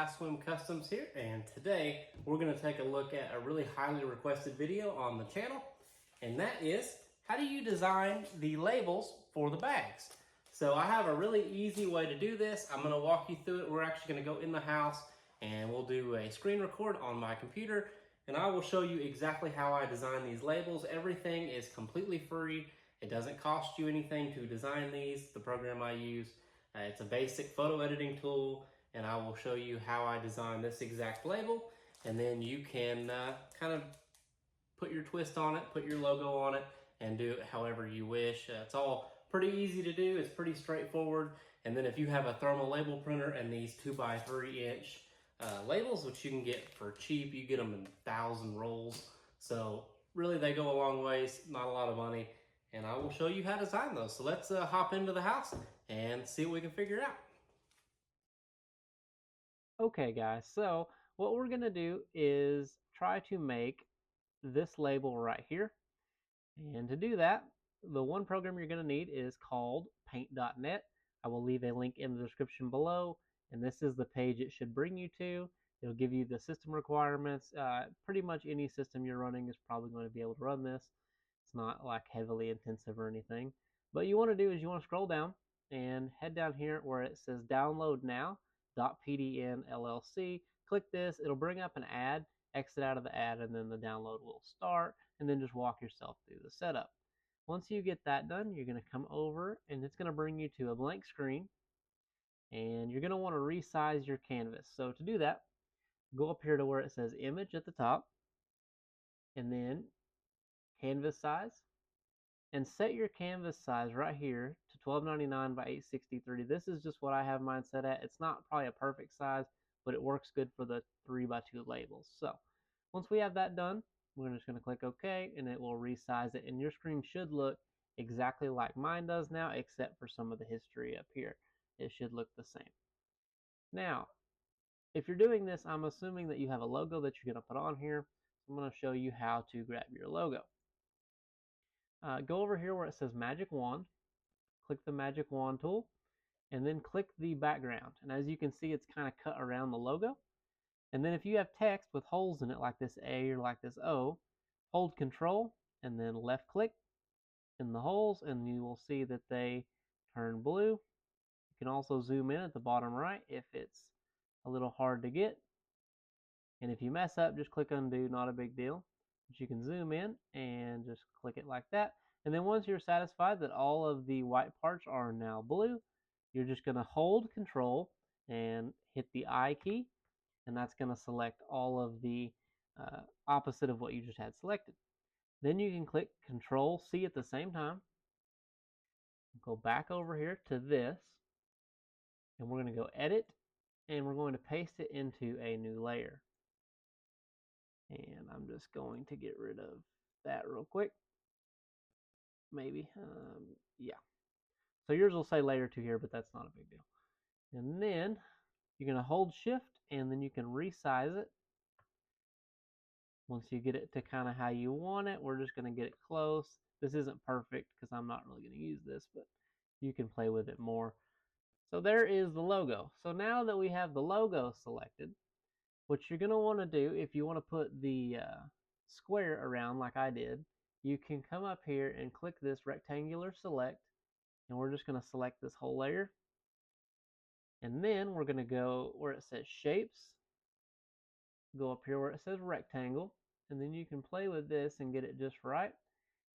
Lastswimcustoms here, and today we're going to take a look at a really highly requested video on the channel, and that is how do you design the labels for the bags. So I have a really easy way to do this. I'm going to walk you through it. We're actually going to go in the house and we'll do a screen record on my computer, and I will show you exactly how I design these labels. Everything is completely free. It doesn't cost you anything to design these. The program I use, it's a basic photo editing tool, and I will show you how I design this exact label, and then you can kind of put your twist on it, put your logo on it, and do it however you wish. It's all pretty easy to do. It's pretty straightforward. And then if you have a thermal label printer and these 2x3" labels, which you can get for cheap, you get them in 1,000 rolls. So really they go a long ways, not a lot of money, and I will show you how to design those. So let's hop into the house and see what we can figure out. Okay guys, so what we're gonna do is try to make this label right here. And to do that, the one program you're gonna need is called paint.net. I will leave a link in the description below, and this is the page it should bring you to. It'll give you the system requirements. Pretty much any system you're running is probably going to be able to run this. It's not like heavily intensive or anything. But you want to do is you want to scroll down and head down here where it says download now .pdn LLC. Click this. It'll bring up an ad. Exit out of the ad, and then the download will start, and then just walk yourself through the setup. Once you get that done, you're going to come over and it's going to bring you to a blank screen, and you're going to want to resize your canvas. So to do that, go up here to where it says image at the top, and then canvas size, and set your canvas size right here to 1299 by 863. This is just what I have mine set at. It's not probably a perfect size, but it works good for the 3x2 labels. So once we have that done, we're just going to click OK, and it will resize it, and your screen should look exactly like mine does now, except for some of the history up here. It should look the same. Now, if you're doing this, I'm assuming that you have a logo that you're going to put on here. I'm going to show you how to grab your logo. Go over here where it says Magic Wand, click the Magic Wand tool, and then click the background. And as you can see, it's kind of cut around the logo. And then if you have text with holes in it, like this A or like this O, hold Control and then left click in the holes, and you will see that they turn blue. You can also zoom in at the bottom right if it's a little hard to get. And if you mess up, just click undo, not a big deal. But you can zoom in and just click it like that. And then once you're satisfied that all of the white parts are now blue, you're just going to hold Control and hit the I key, and that's going to select all of the opposite of what you just had selected. Then you can click Control C at the same time. Go back over here to this, and we're going to go Edit, and we're going to paste it into a new layer. And I'm just going to get rid of that real quick. Maybe, yeah. So yours will say layer 2 here, but that's not a big deal. And then you're going to hold Shift, and then you can resize it. Once you get it to kind of how you want it, we're just going to get it close. This isn't perfect because I'm not really going to use this, but you can play with it more. So there is the logo. So now that we have the logo selected, what you're going to want to do, if you want to put the square around like I did, you can come up here and click this rectangular select, and we're just going to select this whole layer. And then we're going to go where it says shapes, go up here where it says rectangle, and then you can play with this and get it just right.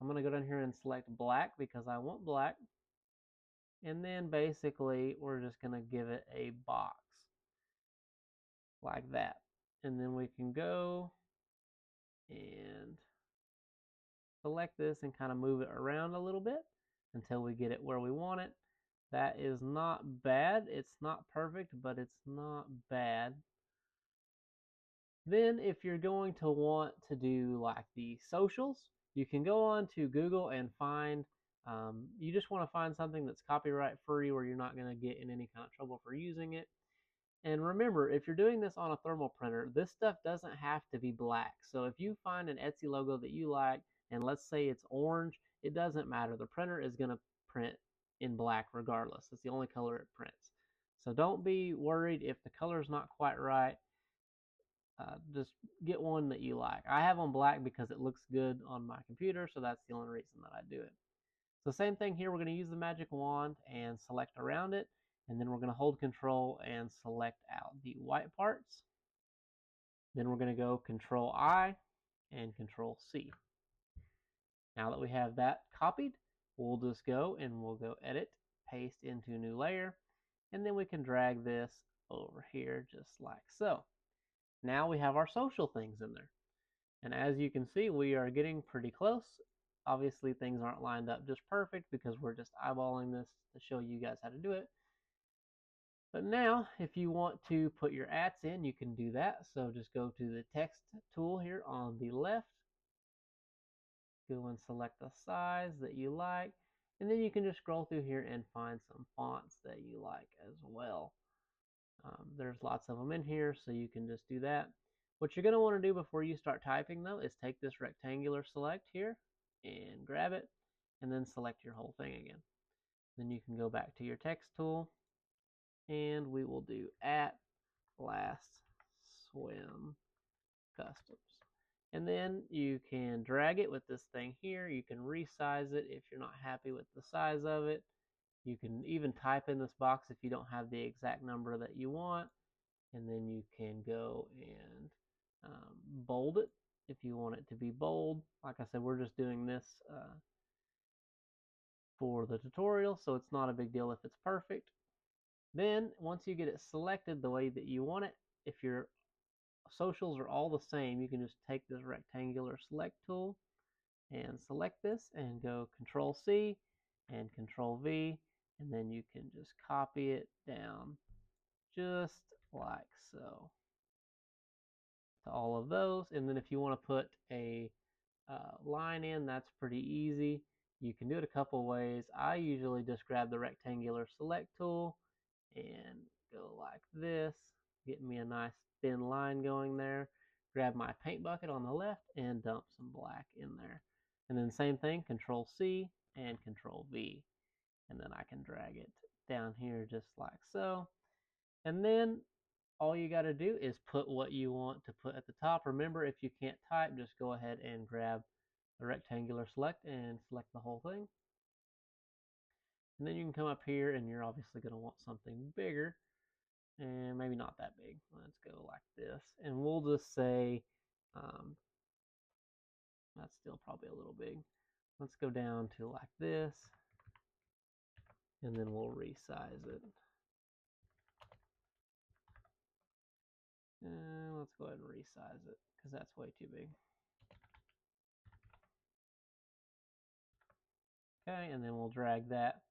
I'm going to go down here and select black because I want black. And then basically we're just going to give it a box like that. And then we can go and select this and kind of move it around a little bit until we get it where we want it. That is not bad. It's not perfect, but it's not bad. Then if you're going to want to do like the socials, you can go on to Google and find, you just want to find something that's copyright free where you're not going to get in any kind of trouble for using it. And remember, if you're doing this on a thermal printer, this stuff doesn't have to be black. So if you find an Etsy logo that you like, and let's say it's orange, it doesn't matter. The printer is going to print in black regardless. It's the only color it prints. So don't be worried if the color's not quite right. Just get one that you like. I have on black because it looks good on my computer, so that's the only reason that I do it. So same thing here, we're going to use the magic wand and select around it, and then we're going to hold control and select out the white parts. Then we're going to go control I and control C. Now that we have that copied, we'll just go and we'll go edit, paste into new layer, and then we can drag this over here just like so. Now we have our social things in there. And as you can see, we are getting pretty close. Obviously, things aren't lined up just perfect because we're just eyeballing this to show you guys how to do it. But now, if you want to put your ats in, you can do that. So just go to the text tool here on the left. Go and select a size that you like. And then you can just scroll through here and find some fonts that you like as well. There's lots of them in here, so you can just do that. What you're going to want to do before you start typing, though, is take this rectangular select here and grab it, and then select your whole thing again. Then you can go back to your text tool, and we will do @Lastswimcustoms. And then you can drag it with this thing here. You can resize it if you're not happy with the size of it. You can even type in this box if you don't have the exact number that you want. And then you can go and bold it if you want it to be bold. Like I said, we're just doing this for the tutorial, so it's not a big deal if it's perfect. Then once you get it selected the way that you want it, if your socials are all the same, you can just take this rectangular select tool and select this and go Control C and Control V, and then you can just copy it down just like so to all of those. And then if you want to put a line in, that's pretty easy. You can do it a couple ways. I usually just grab the rectangular select tool and go like this, get me a nice thin line going there. Grab my paint bucket on the left and dump some black in there. And then same thing, Control C and Control V. And then I can drag it down here just like so. And then all you got to do is put what you want to put at the top. Remember, if you can't type, just go ahead and grab the rectangular select and select the whole thing. And then you can come up here and you're obviously going to want something bigger, and maybe not that big. Let's go like this, and we'll just say that's still probably a little big. Let's go down to like this, and then we'll resize it. Let's go ahead and resize it because that's way too big. Okay, and then we'll drag that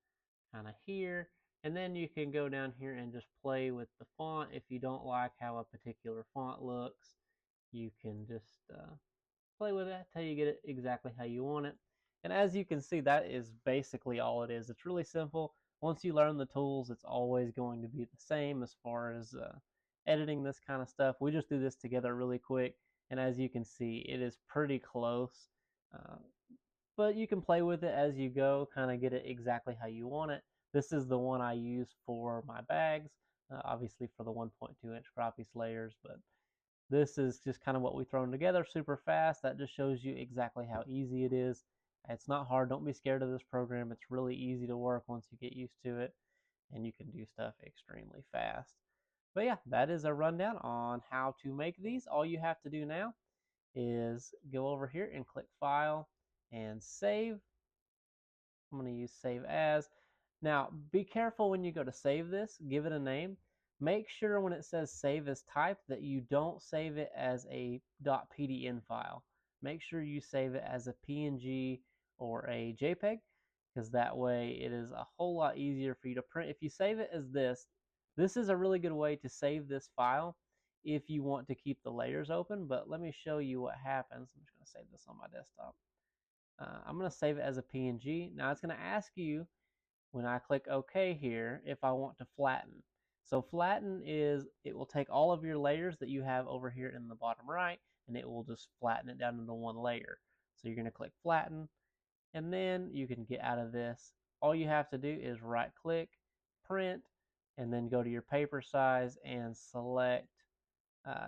kind of here. And then you can go down here and just play with the font. If you don't like how a particular font looks, you can just play with it until you get it exactly how you want it. And as you can see, that is basically all it is. It's really simple. Once you learn the tools, it's always going to be the same as far as editing this kind of stuff. We just do this together really quick. And as you can see, it is pretty close. But you can play with it as you go, kind of get it exactly how you want it. This is the one I use for my bags, obviously for the 1.2-inch crappie slayers, but this is just kind of what we've thrown together super fast. That just shows you exactly how easy it is. It's not hard. Don't be scared of this program. It's really easy to work once you get used to it, and you can do stuff extremely fast. But yeah, that is a rundown on how to make these. All you have to do now is go over here and click File and Save. I'm going to use Save As. Now, be careful when you go to save this. Give it a name. Make sure when it says Save as Typed that you don't save it as a .pdn file. Make sure you save it as a PNG or a JPEG, because that way it is a whole lot easier for you to print. If you save it as this is a really good way to save this file if you want to keep the layers open. But let me show you what happens. I'm just going to save this on my desktop. I'm going to save it as a PNG. Now it's going to ask you when I click OK here if I want to flatten. So flatten is, it will take all of your layers that you have over here in the bottom right, and it will just flatten it down into one layer. So you're going to click flatten, and then you can get out of this. All you have to do is right click, print, and then go to your paper size and select uh,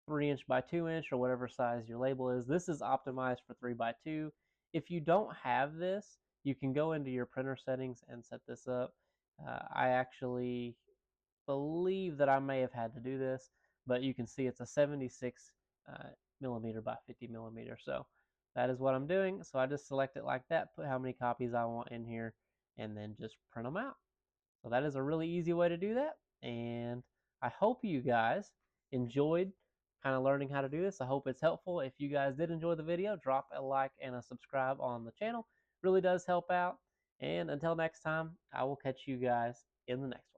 3" by 2" or whatever size your label is. This is optimized for 3x2. If you don't have this, you can go into your printer settings and set this up. I actually believe that I may have had to do this, but you can see it's a 76 millimeter by 50 millimeter. So that is what I'm doing. So I just select it like that, put how many copies I want in here, and then just print them out. So that is a really easy way to do that. And I hope you guys enjoyed kind of learning how to do this. I hope it's helpful. If you guys did enjoy the video, drop a like and a subscribe on the channel. Really does help out. And until next time, I will catch you guys in the next one.